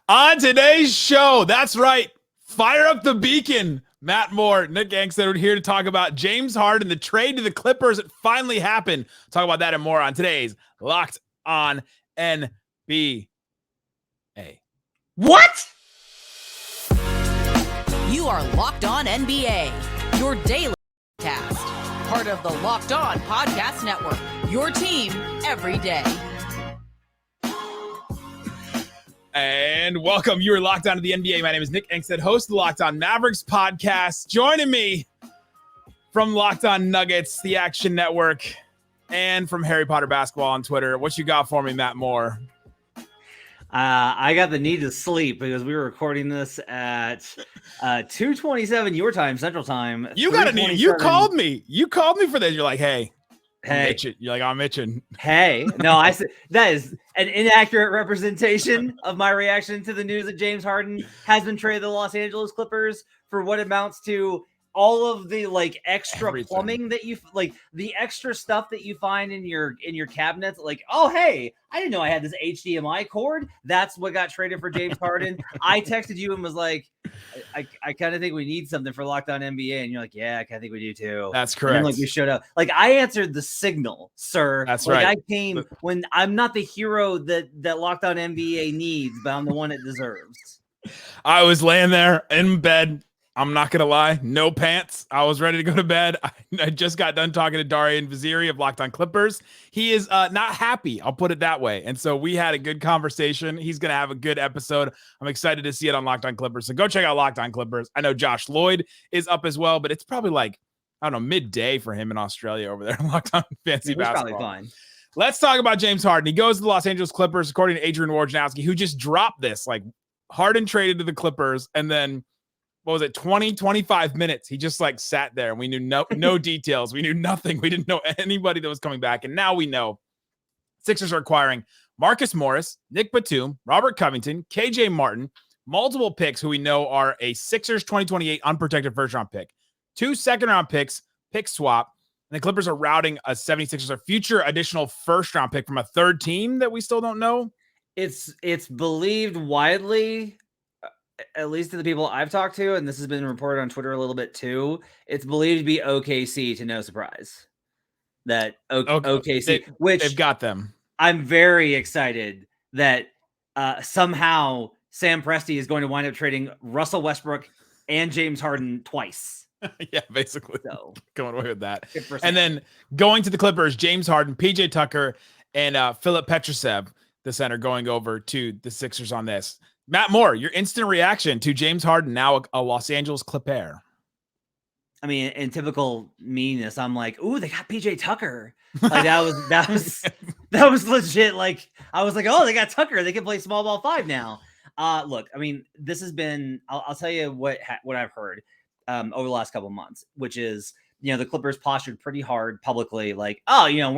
On today's show, that's right, fire up the beacon. Matt Moore, Nick Angstadt are here to talk about James Harden, the trade to the Clippers. It finally happened. Talk about that and more on today's Locked On NBA. What? You are Locked On NBA, your daily cast. Part of the Locked On Podcast Network, your team every day. And welcome. You are locked on to the NBA. My name is Nick Angstadt, host of the Locked On Mavericks podcast. Joining me from Locked On Nuggets, the Action Network, and from Harry Potter Basketball on Twitter. What you got for me, Matt Moore? I got the need to sleep because we were recording this at 2:27 your time, Central Time. You got a need. You called me. You called me for this. You're like, hey. You're like, I'm itching. Hey, no, I said that is an inaccurate representation of my reaction to the news that James Harden has been traded to the Los Angeles Clippers for what amounts to all of the extra plumbing that you the extra stuff that you find in your cabinets. Like, oh, hey, I didn't know I had this HDMI cord. That's what got traded for James Harden. I texted you and was like, I kind of think we need something for Locked On NBA, and you're like, yeah, I kind of think we do too. That's correct. And then, you showed up. I answered the signal, sir. That's right. I came when I'm not the hero that Locked On NBA needs, but I'm the one it deserves. I was laying there in bed. I'm not going to lie. No pants. I was ready to go to bed. I just got done talking to Darian Vaziri of Locked On Clippers. He is not happy. I'll put it that way. And so we had a good conversation. He's going to have a good episode. I'm excited to see it on Locked On Clippers. So go check out Locked On Clippers. I know Josh Lloyd is up as well, but it's probably I don't know, midday for him in Australia over there. Locked On Fantasy Basketball. Probably fine. Let's talk about James Harden. He goes to the Los Angeles Clippers, according to Adrian Wojnarowski, who just dropped this. Harden traded to the Clippers, and then what was it, 25 minutes? He just sat there and we knew no details. We knew nothing. We didn't know anybody that was coming back. And now we know Sixers are acquiring Marcus Morris, Nick Batum, Robert Covington, KJ Martin, multiple picks who we know are a Sixers 2028 unprotected first round pick, 2 second-round picks, pick swap. And the Clippers are routing a 76ers, a future additional first round pick from a third team that we still don't know. It's believed widely, at least to the people I've talked to, and this has been reported on Twitter a little bit too, it's believed to be OKC, to no surprise. That OKC, which they've got them. I'm very excited that somehow Sam Presti is going to wind up trading Russell Westbrook and James Harden twice. Yeah, basically. So, going away with that. 50%. And then going to the Clippers, James Harden, PJ Tucker, and Philip Petrusev, the center, going over to the Sixers on this. Matt Moore, your instant reaction to James Harden, now a Los Angeles Clipper. I mean, in typical meanness, I'm like, ooh, they got PJ Tucker. That was legit. I was like, oh, they got Tucker. They can play small ball 5 now. Look, I mean, this has been, I'll tell you what I've heard over the last couple of months, which is, the Clippers postured pretty hard publicly, we're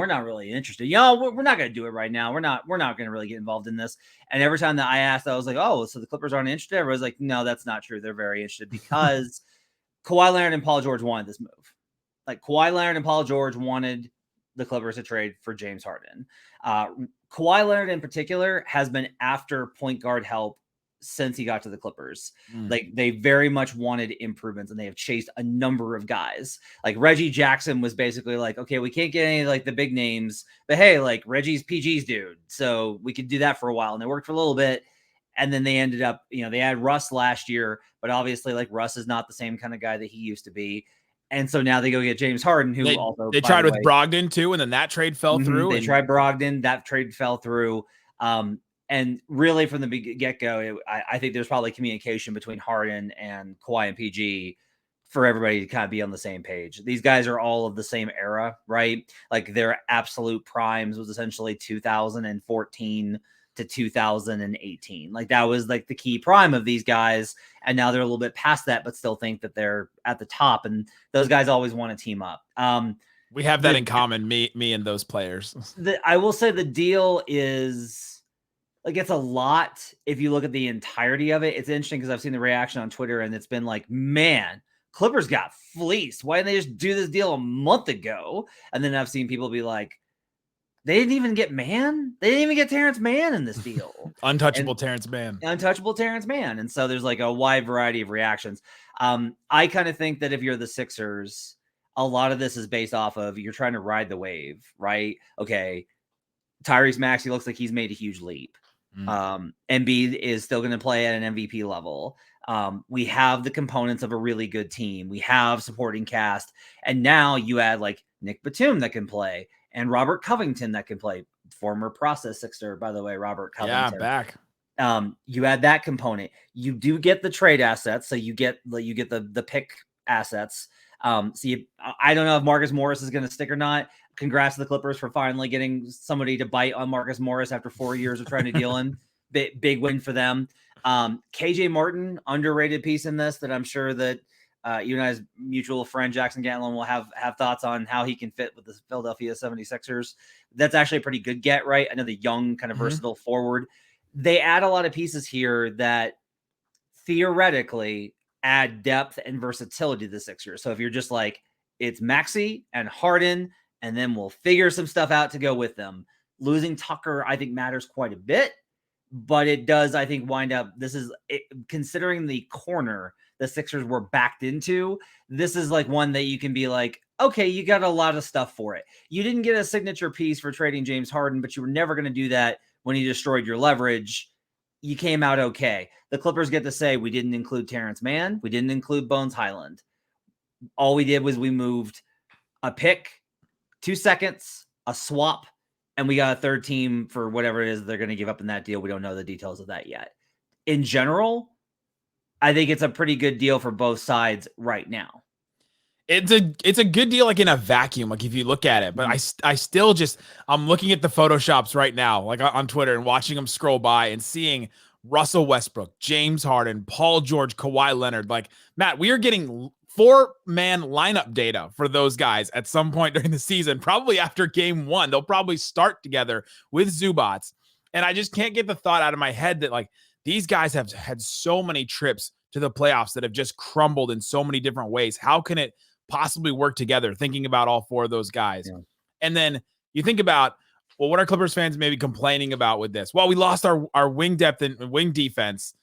not really interested. We're not going to do it right now. We're not going to really get involved in this. And every time that I asked, I was like, oh, so the Clippers aren't interested? Everyone's like, no, that's not true. They're very interested because Kawhi Leonard and Paul George wanted this move. Kawhi Leonard and Paul George wanted the Clippers to trade for James Harden. Kawhi Leonard in particular has been after point guard help since he got to the Clippers. They very much wanted improvements, and they have chased a number of guys. Reggie Jackson was basically okay, we can't get any the big names, but hey, Reggie's PG's dude, so we could do that for a while. And it worked for a little bit, and then they ended up, they had Russ last year, but obviously Russ is not the same kind of guy that he used to be. And so now they go get James Harden, who they tried with Brogdon too, and then that trade fell through. They tried Brogdon, that trade fell through. And really, from the get-go, I think there's probably communication between Harden and Kawhi and PG for everybody to kind of be on the same page. These guys are all of the same era, right? Their absolute primes was essentially 2014 to 2018. That was the key prime of these guys. And now they're a little bit past that, but still think that they're at the top. And those guys always want to team up. We have that in common, me and those players. I will say the deal is... it's a lot. If you look at the entirety of it, it's interesting because I've seen the reaction on Twitter and it's been man, Clippers got fleeced. Why didn't they just do this deal a month ago? And then I've seen people be like, They didn't even get Mann. They didn't even get Terrence Mann in this deal. Untouchable Terrence Mann. Untouchable Terrence Mann. And so there's like a wide variety of reactions. I kind of think that if you're the Sixers, a lot of this is based off of you're trying to ride the wave, right? Okay, Tyrese Maxey looks like he's made a huge leap. Embiid is still going to play at an MVP level. We have the components of a really good team. We have supporting cast. And now you add like Nick Batum that can play and Robert Covington that can play. Former process Sixer, by the way, Robert Covington. Yeah, back. You add that component. You do get the trade assets. So you get the pick assets. I don't know if Marcus Morris is going to stick or not. Congrats to the Clippers for finally getting somebody to bite on Marcus Morris after 4 years of trying to deal him. Big win for them. KJ Martin, underrated piece in this that I'm sure that you and I's mutual friend Jackson Gatlin will have thoughts on how he can fit with the Philadelphia 76ers. That's actually a pretty good get, right? Another young, kind of versatile forward. They add a lot of pieces here that theoretically add depth and versatility to the Sixers. So if you're just like, it's Maxey and Harden, and then we'll figure some stuff out to go with them. Losing Tucker, I think, matters quite a bit, but it does, I think, wind up. This is considering the corner the Sixers were backed into. This is like one that you can be like, okay, you got a lot of stuff for it. You didn't get a signature piece for trading James Harden, but you were never going to do that when you destroyed your leverage. You came out okay. The Clippers get to say, we didn't include Terrence Mann. We didn't include Bones Highland. All we did was we moved a pick, 2 seconds, a swap, and we got a third team for whatever it is they're going to give up in that deal. We don't know the details of that yet. In general, I think it's a pretty good deal for both sides right now. It's a good deal, like in a vacuum, like if you look at it, but I still just, I'm looking at the Photoshops right now, like on Twitter, and watching them scroll by and seeing Russell Westbrook, James Harden, Paul George, Kawhi Leonard. Like, Matt, we are getting 4-man lineup data for those guys at some point during the season, probably after game 1. They'll probably start together with Zubats. And I just can't get the thought out of my head that like these guys have had so many trips to the playoffs that have just crumbled in so many different ways. How can it possibly work together, thinking about all 4 of those guys? Yeah. And then you think about, well, what are Clippers fans maybe complaining about with this? Well, we lost our wing depth and wing defense.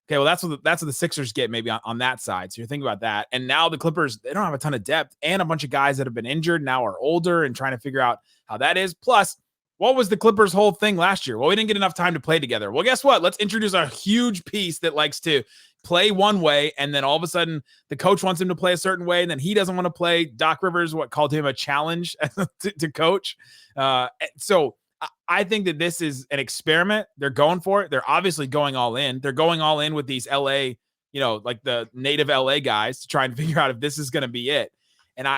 Okay, well, that's what the Sixers get maybe on that side. So you're thinking about that. And now the Clippers, they don't have a ton of depth, and a bunch of guys that have been injured now are older and trying to figure out how that is. Plus, what was the Clippers' whole thing last year? Well, we didn't get enough time to play together. Well, guess what? Let's introduce a huge piece that likes to play one way, and then all of a sudden the coach wants him to play a certain way, and then he doesn't want to play. Doc Rivers called him a challenge to coach. So I think that this is an experiment. They're going for it. They're obviously going all in. They're going all in with these LA, like the native LA guys to try and figure out if this is going to be it. And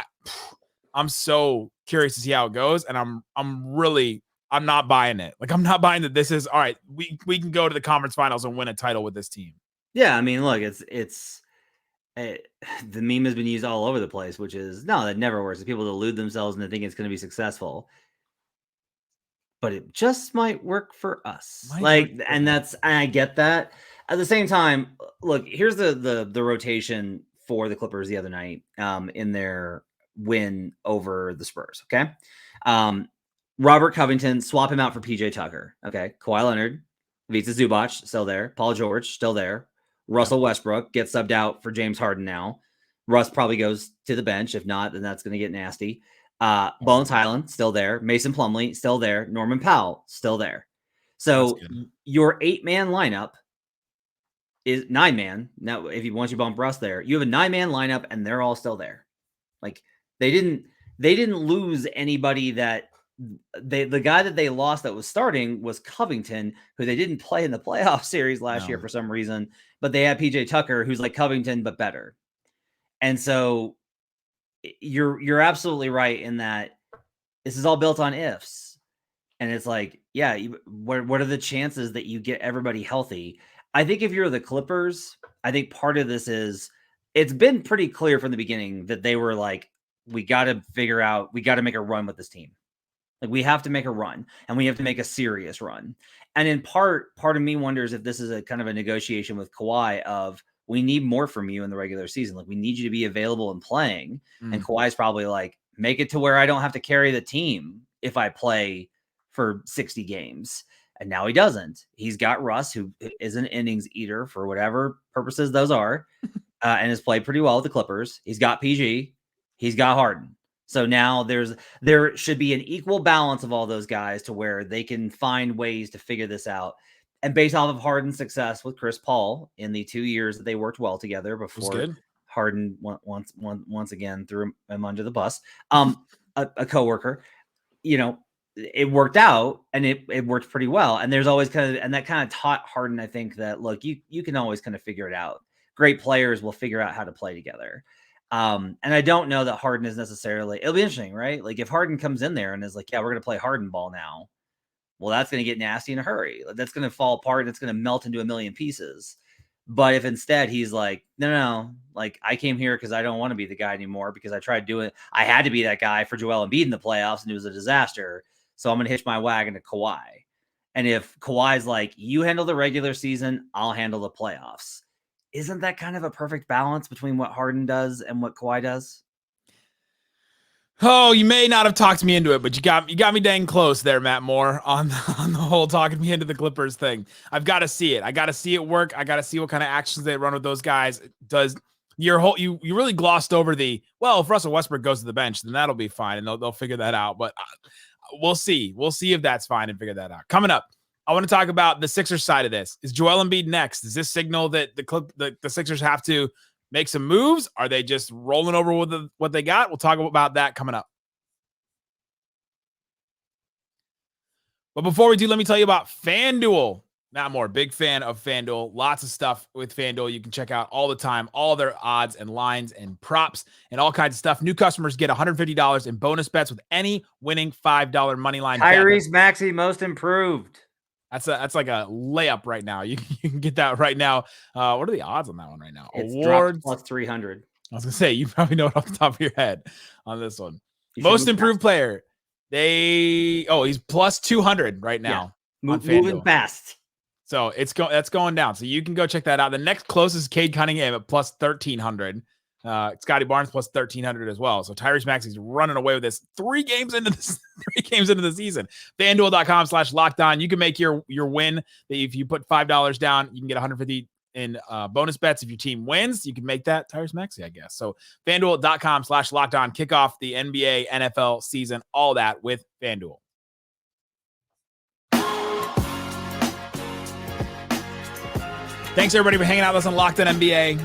I'm so curious to see how it goes. And I'm not buying it. Like, I'm not buying that this is all right. We can go to the conference finals and win a title with this team. Yeah. I mean, look, the meme has been used all over the place, which is no, that never works. People delude themselves and they think it's going to be successful. But it just might work for us. And I get that. At the same time, look, here's the rotation for the Clippers the other night in their win over the Spurs. Okay. Robert Covington, swap him out for PJ Tucker. Okay. Kawhi Leonard, Ivica Zubac, still there. Paul George, still there. Russell Westbrook gets subbed out for James Harden now. Russ probably goes to the bench. If not, then that's going to get nasty. Bones Highland, still there. Mason Plumlee, still there. Norman Powell, still there. So your 8-man lineup is 9-man. Now, once you bump Russ there, you have a 9-man lineup and they're all still there. Like they didn't lose anybody that the guy that they lost that was starting was Covington, who they didn't play in the playoff series last year for some reason, but they had PJ Tucker, who's like Covington, but better. And so you're absolutely right in that this is all built on ifs. And it's like, yeah, what are the chances that you get everybody healthy? I think if you're the Clippers, I think part of this is it's been pretty clear from the beginning that they were like, we got to make a run with this team. Like we have to make a run and we have to make a serious run. And in part of me wonders if this is a kind of a negotiation with Kawhi of, we need more from you in the regular season. Like we need you to be available and playing. And Kawhi's probably like, make it to where I don't have to carry the team if I play for 60 games. And now he doesn't. He's got Russ, who is an innings eater for whatever purposes those are, and has played pretty well with the Clippers. He's got PG. He's got Harden. So now there should be an equal balance of all those guys to where they can find ways to figure this out. And based off of Harden's success with Chris Paul in the 2 years that they worked well together before Harden once again threw him under the bus, a coworker, it worked out and it worked pretty well. And there's always that kind of taught Harden, I think, that look, you can always kind of figure it out. Great players will figure out how to play together. And I don't know that Harden is necessarily, it'll be interesting, right? Like if Harden comes in there and is like, yeah, we're going to play Harden ball now. Well, that's going to get nasty in a hurry. That's going to fall apart. It's going to melt into a million pieces. But if instead he's like, no, like I came here because I don't want to be the guy anymore because I tried doing it. I had to be that guy for Joel Embiid in the playoffs and it was a disaster. So I'm going to hitch my wagon to Kawhi. And if Kawhi's like, you handle the regular season, I'll handle the playoffs. Isn't that kind of a perfect balance between what Harden does and what Kawhi does? Oh, you may not have talked me into it, but you got me dang close there, Matt Moore, on the whole talking me into the Clippers thing. I've got to see it. I got to see it work. I got to see what kind of actions they run with those guys. You really glossed over if Russell Westbrook goes to the bench, then that'll be fine, and they'll figure that out. But we'll see. We'll see if that's fine and figure that out. Coming up, I want to talk about the Sixers side of this. Is Joel Embiid next? Does this signal that the Sixers have to make some moves? Are they just rolling over with what they got? We'll talk about that coming up. But before we do, let me tell you about FanDuel. Matt Moore, big fan of FanDuel. Lots of stuff with FanDuel you can check out all the time. All their odds and lines and props and all kinds of stuff. New customers get $150 in bonus bets with any winning $5 money line. Tyrese Maxey, most improved. That's like a layup right now. You can get that right now. What are the odds on that one right now? It's awards plus 300. I was gonna say you probably know it off the top of your head on this one. Most improved player. He's plus 200 right now. Yeah. Moving fast. So that's going down. So you can go check that out. The next closest Cade Cunningham at plus 1,300. Scotty Barnes plus 1,300 as well. So Tyrese Maxey's running away with this 3 games into the season. FanDuel.com/lockedon. You can make your win. If you put $5 down, you can get 150 in bonus bets. If your team wins, you can make that Tyrese Maxey, I guess. So FanDuel.com/lockedon. Kick off the NBA, NFL season, all that with FanDuel. Thanks everybody for hanging out with us on Locked On NBA.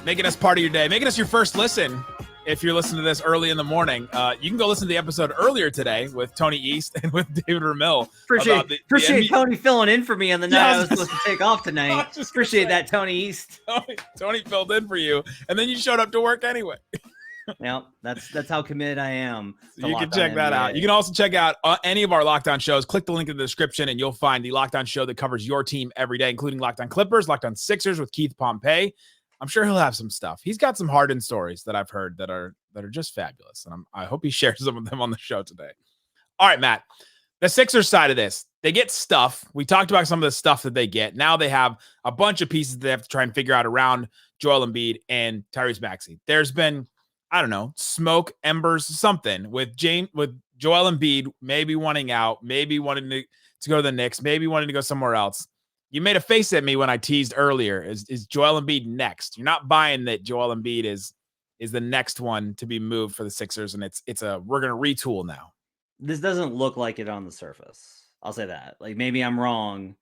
Making us part of your day, making us your first listen. If you're listening to this early in the morning, you can go listen to the episode earlier today with Tony East and with David Ramil. Appreciate Tony filling in for me on the night I was supposed to take off tonight. Appreciate that, Tony East. Tony filled in for you, and then you showed up to work anyway. Yeah, that's how committed I am. So you can check that out. You can also check out any of our Locked On shows. Click the link in the description, and you'll find the Locked On show that covers your team every day, including Locked On Clippers, Locked On Sixers with Keith Pompey. I'm sure he'll have some stuff. He's got some Harden stories that I've heard that are just fabulous, and I hope he shares some of them on the show today. All right, Matt, the Sixers side of this, they get stuff. We talked about some of the stuff that they get. Now they have a bunch of pieces that they have to try and figure out around Joel Embiid and Tyrese Maxey. There's been, I don't know, smoke, embers, something with Joel Embiid maybe wanting out, maybe wanting to go to the Knicks, maybe wanting to go somewhere else. You made a face at me when I teased earlier. Is Joel Embiid next? You're not buying that Joel Embiid is the next one to be moved for the Sixers, and we're gonna retool now. This doesn't look like it on the surface. I'll say that. Like maybe I'm wrong,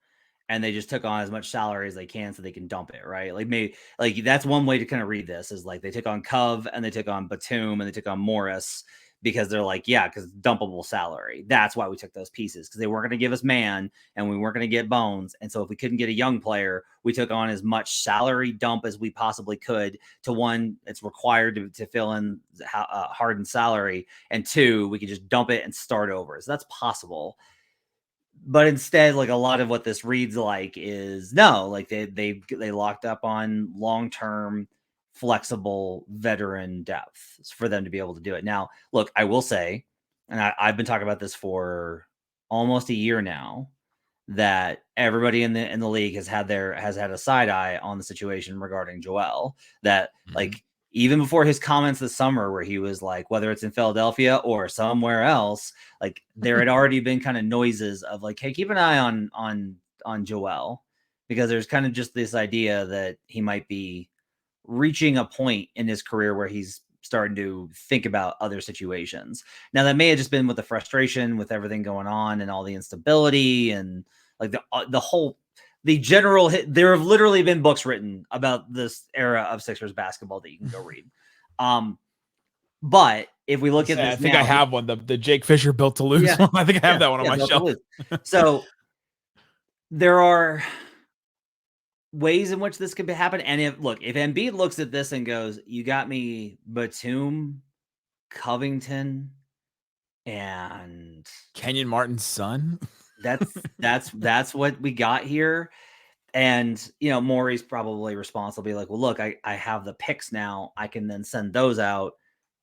and they just took on as much salary as they can so they can dump it, right? Like maybe that's one way to kind of read this is like they took on Cove and they took on Batum and they took on Morris. Because they're like, yeah, because dumpable salary. That's why we took those pieces, because they weren't going to give us man and we weren't going to get bones. And so if we couldn't get a young player, we took on as much salary dump as we possibly could to one, it's required to fill in Harden's salary. And 2, we could just dump it and start over. So that's possible. But instead, like a lot of what this reads like is no, like they locked up on long-term flexible veteran depth for them to be able to do it. Now, look, I will say, and I've been talking about this for almost a year now, that everybody in the league has had a side eye on the situation regarding Joel. That like even before his comments this summer, where he was like, whether it's in Philadelphia or somewhere else, like there had already been kind of noises of like, hey, keep an eye on Joel, because there's kind of just this idea that he might be reaching a point in his career where he's starting to think about other situations. Now that may have just been with the frustration with everything going on and all the instability and like the general hit. There have literally been books written about this era of Sixers basketball that you can go read. But if we look at this, I think I have one, the Jake Fisher built to lose one. I think I have that one on my shelf. So there are ways in which this could happen. And if Embiid looks at this and goes, you got me Batum, Covington, and Kenyon Martin's son. That's what we got here. And, Morey's probably responsible. Be like, well, look, I have the picks now. I can then send those out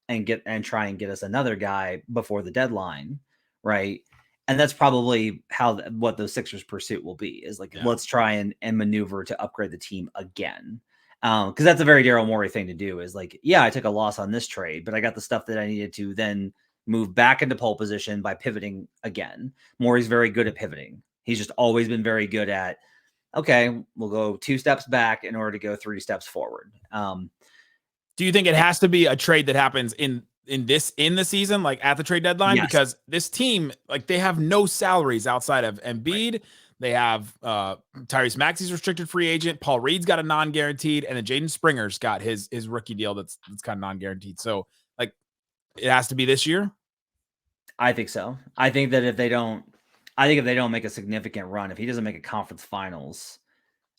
and try and get us another guy before the deadline. Right. And that's probably what the Sixers' pursuit will be, is like, let's try and maneuver to upgrade the team again. Because that's a very Daryl Morey thing to do, is like, I took a loss on this trade, but I got the stuff that I needed to then move back into pole position by pivoting again. Morey's very good at pivoting. He's just always been very good at, okay, we'll go 2 steps back in order to go 3 steps forward. Do you think it has to be a trade that happens in the season, like at the trade deadline? Yes. Because this team, like, they have no salaries outside of Embiid. Right. They have Tyrese Maxey's restricted free agent. Paul Reed's got a non-guaranteed, and then Jaden Springer's got his rookie deal that's kind of non-guaranteed. So, like, it has to be this year. I think so. I think if they don't make a significant run, if he doesn't make a conference finals,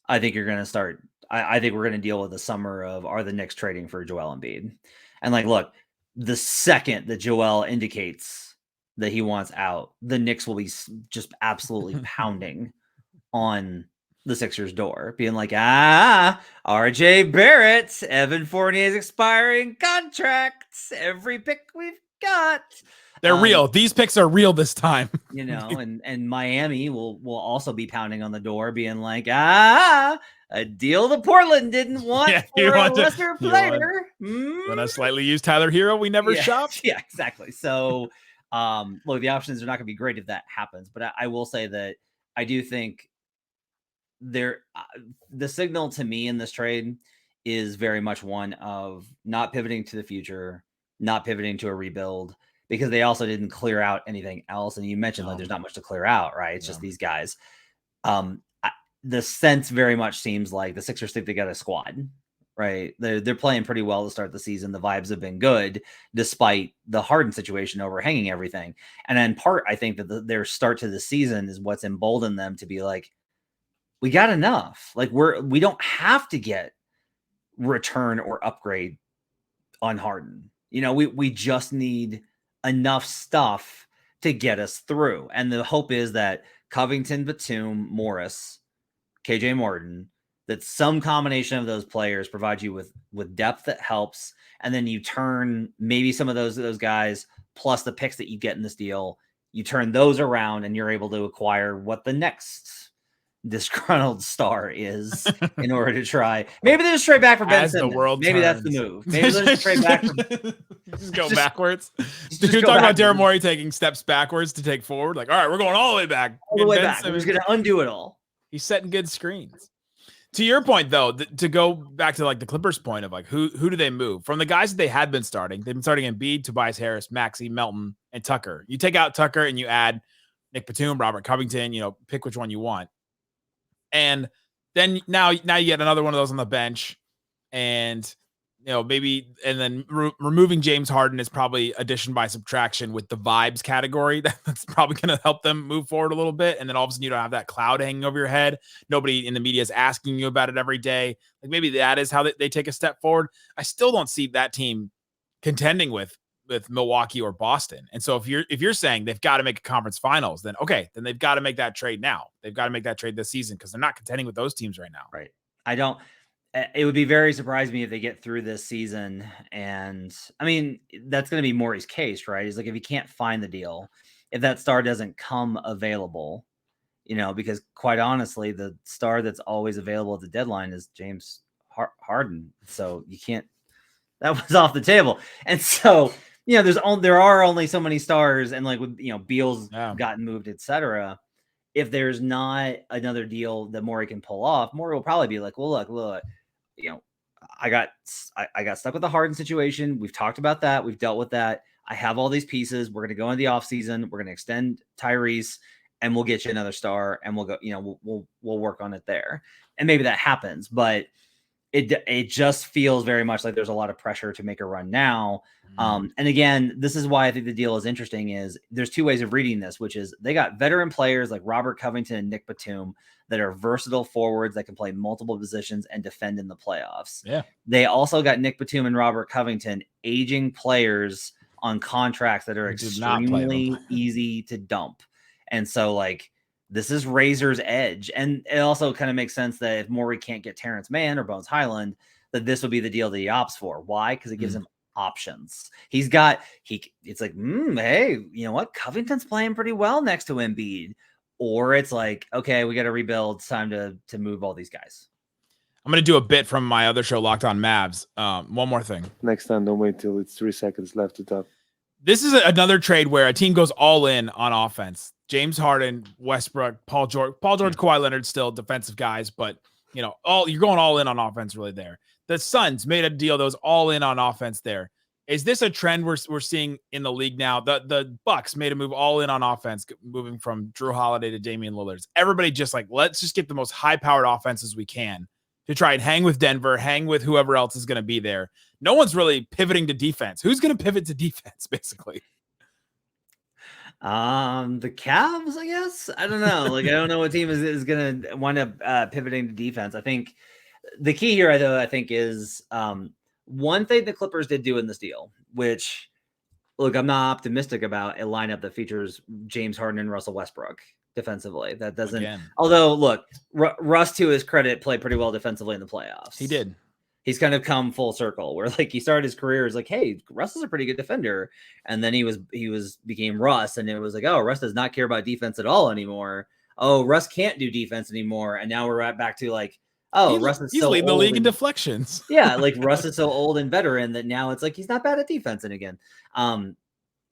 I think you're going to start. I think we're going to deal with the summer of, are the Knicks trading for Joel Embiid? And like, look, the second that Joel indicates that he wants out, the Knicks will be just absolutely pounding on the Sixers' door, being like, RJ Barrett, Evan Fournier's expiring contracts, every pick we've got. They're real. These picks are real this time. And Miami will also be pounding on the door, being like, a deal that Portland didn't want for a lesser player. Want to slightly use Tyler Hero? We never shopped. Yeah, exactly. So, look, the options are not going to be great if that happens. But I will say that I do think the signal to me in this trade is very much one of not pivoting to the future, not pivoting to a rebuild, because they also didn't clear out anything else. And you mentioned like there's not much to clear out, right? It's just these guys. The sense very much seems like the Sixers think they got a squad, right? They're playing pretty well to start the season. The vibes have been good despite the Harden situation overhanging everything. And in part, I think that their start to the season is what's emboldened them to be like, we got enough. Like we don't have to get return or upgrade on Harden. We just need enough stuff to get us through. And the hope is that Covington, Batum, Morris, KJ Martin, that some combination of those players provide you with depth that helps. And then you turn maybe some of those guys plus the picks that you get in this deal, you turn those around and you're able to acquire what the next disgruntled star is in order to try. Maybe they just trade back for Ben Simmons. Maybe turns. That's the move. Maybe they just trade back for just go backwards. You're talking about Daryl Morey taking steps backwards to take forward. Like, all right, we're going all the way back. All the way back. We're just going to undo it all. He's setting good screens. To your point, though, to go back to like the Clippers' point of like who do they move from the guys that they had been starting? They've been starting Embiid, Tobias Harris, Maxey, Melton, and Tucker. You take out Tucker and you add Nick Batum, Robert Covington. Pick which one you want. And then now you get another one of those on the bench, and then removing James Harden is probably addition by subtraction with the vibes category. That's probably going to help them move forward a little bit. And then all of a sudden you don't have that cloud hanging over your head. Nobody in the media is asking you about it every day. Like maybe that is how they take a step forward. I still don't see that team contending with Milwaukee or Boston. And so if you're saying they've got to make a conference finals, then okay, then they've got to make that trade now. They've got to make that trade this season because they're not contending with those teams right now. Right. It would be very surprising me if they get through this season. And I mean, that's going to be Morey's case, right? He's like, if he can't find the deal, if that star doesn't come available, because quite honestly, the star that's always available at the deadline is James Harden. So you can't, That was off the table. And so, there are only so many stars, and like with Beal's gotten moved, etc. If there's not another deal that Morey can pull off, Morey will probably be like, well, look, I got stuck with the Harden situation. We've talked about that. We've dealt with that. I have all these pieces. We're going to go into the offseason. We're going to extend Tyrese, and we'll get you another star, and we'll go, we'll work on it there. And maybe that happens, but it just feels very much like there's a lot of pressure to make a run now. And again, this is why I think the deal is interesting. Is there's two ways of reading this, which is they got veteran players like Robert Covington and Nick Batum that are versatile forwards that can play multiple positions and defend in the playoffs. Yeah. They also got Nick Batum and Robert Covington, aging players on contracts that are extremely easy to dump. And so like, this is razor's edge. And it also kind of makes sense that if Morey can't get Terrence Mann or Bones Highland, that this would be the deal that he opts for. Why? Because it gives him options. It's like, hey, you know what? Covington's playing pretty well next to Embiid. Or it's like, okay, we got to rebuild. It's time to move all these guys. I'm going to do a bit from my other show, Locked On Mavs. One more thing. Next time, don't wait till it's 3 seconds left to talk. This is another trade where a team goes all in on offense. James Harden, Westbrook, Paul George, Kawhi Leonard, still defensive guys, but you're going all in on offense really there. The Suns made a deal that was all in on offense there. Is this a trend we're seeing in the league now? The Bucks made a move all in on offense, moving from Drew Holiday to Damian Lillard. Everybody just like, let's just get the most high-powered offenses we can to try and hang with Denver, hang with whoever else is going to be there. No one's really pivoting to defense. Who's going to pivot to defense, basically? The Cavs, I guess. I don't know. Like, I don't know what team is going to wind up pivoting to defense. I think the key here, though, is one thing the Clippers did do in this deal, which, look, I'm not optimistic about a lineup that features James Harden and Russell Westbrook defensively. That doesn't. Again. Although, look, Russ, to his credit, played pretty well defensively in the playoffs. He did. He's kind of come full circle where like he started his career as like, hey, Russ is a pretty good defender. And then he became Russ. And it was like, oh, Russ does not care about defense at all anymore. Oh, Russ can't do defense anymore. And now we're right back to like, oh, Russ is so leading the league in and, deflections. Yeah. Like Russ is so old and veteran that now it's like, he's not bad at defense. And again, and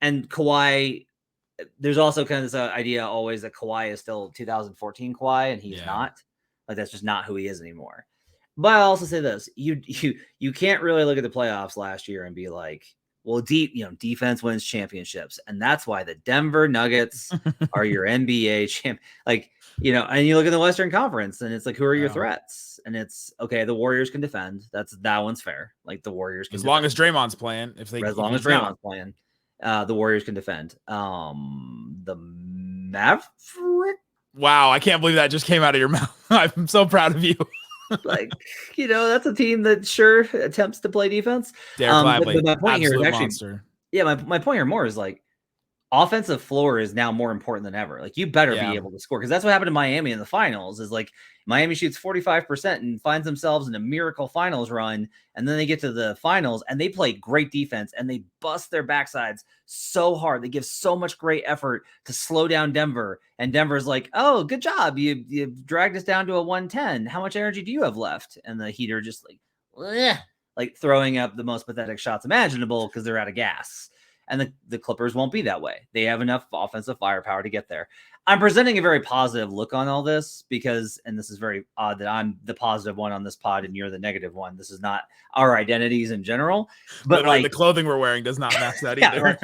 Kawhi, there's also kind of this idea always that Kawhi is still 2014 Kawhi and he's not. Like, that's just not who he is anymore. But I'll also say this: you can't really look at the playoffs last year and be like, well, defense wins championships, and that's why the Denver Nuggets are your NBA champ. Like, and you look at the Western Conference, and it's like, who are your threats? And it's okay. The Warriors can defend. That one's fair. Like the Warriors can, as long as Draymond's playing. As long as Draymond's playing, the Warriors can defend. The Mavericks. Wow, I can't believe that just came out of your mouth. I'm so proud of you. Like, that's a team that sure attempts to play defense. But my point here is actually, monster. My point here more is like, offensive floor is now more important than ever. Like, you better be able to score, because that's what happened to Miami in the finals. Is like Miami shoots 45% and finds themselves in a miracle finals run, and then they get to the finals and they play great defense and they bust their backsides so hard. They give so much great effort to slow down Denver, and Denver's like, "Oh, good job, you dragged us down to a 110. How much energy do you have left?" And the Heat are just like throwing up the most pathetic shots imaginable because they're out of gas. And the Clippers won't be that way. They have enough offensive firepower to get there. I'm presenting a very positive look on all this because, and this is very odd that I'm the positive one on this pod and you're the negative one. This is not our identities in general, but like the clothing we're wearing does not match that either.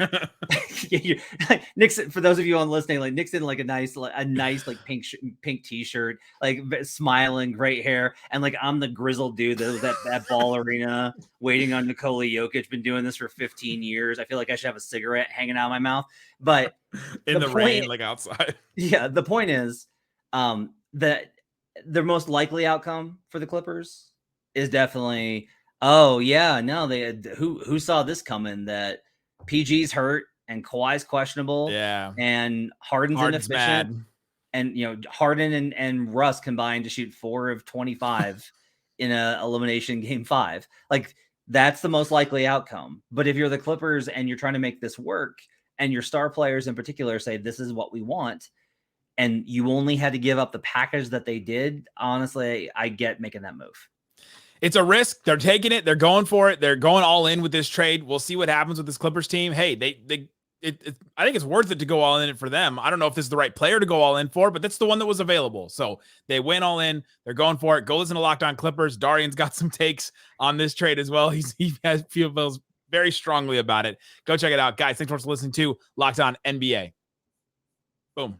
Like, Nixon, for those of you on listening, like Nick's in like a nice like pink t-shirt, like smiling, great hair, and like I'm the grizzled dude that was at that ball arena waiting on Nikola Jokic. Been doing this for 15 years. I feel like I should have a cigarette hanging out of my mouth, but in the rain, like outside. Yeah, the point is that the most likely outcome for the Clippers is definitely, who saw this coming, that PG's hurt and Kawhi's questionable, and Harden's inefficient, mad. And Harden and Russ combined to shoot 4 of 25 in a elimination game 5. Like, that's the most likely outcome. But if you're the Clippers and you're trying to make this work, and your star players in particular say, this is what we want, and you only had to give up the package that they did, honestly, I get making that move. It's a risk. They're taking it. They're going for it. They're going all in with this trade. We'll see what happens with this Clippers team. Hey, I think it's worth it to go all in for them. I don't know if this is the right player to go all in for, but that's the one that was available. So they went all in. They're going for it. Go listen to Locked On Clippers. Darian's got some takes on this trade as well. He feels very strongly about it. Go check it out. Guys, thanks so much for listening to Locked On NBA. Boom.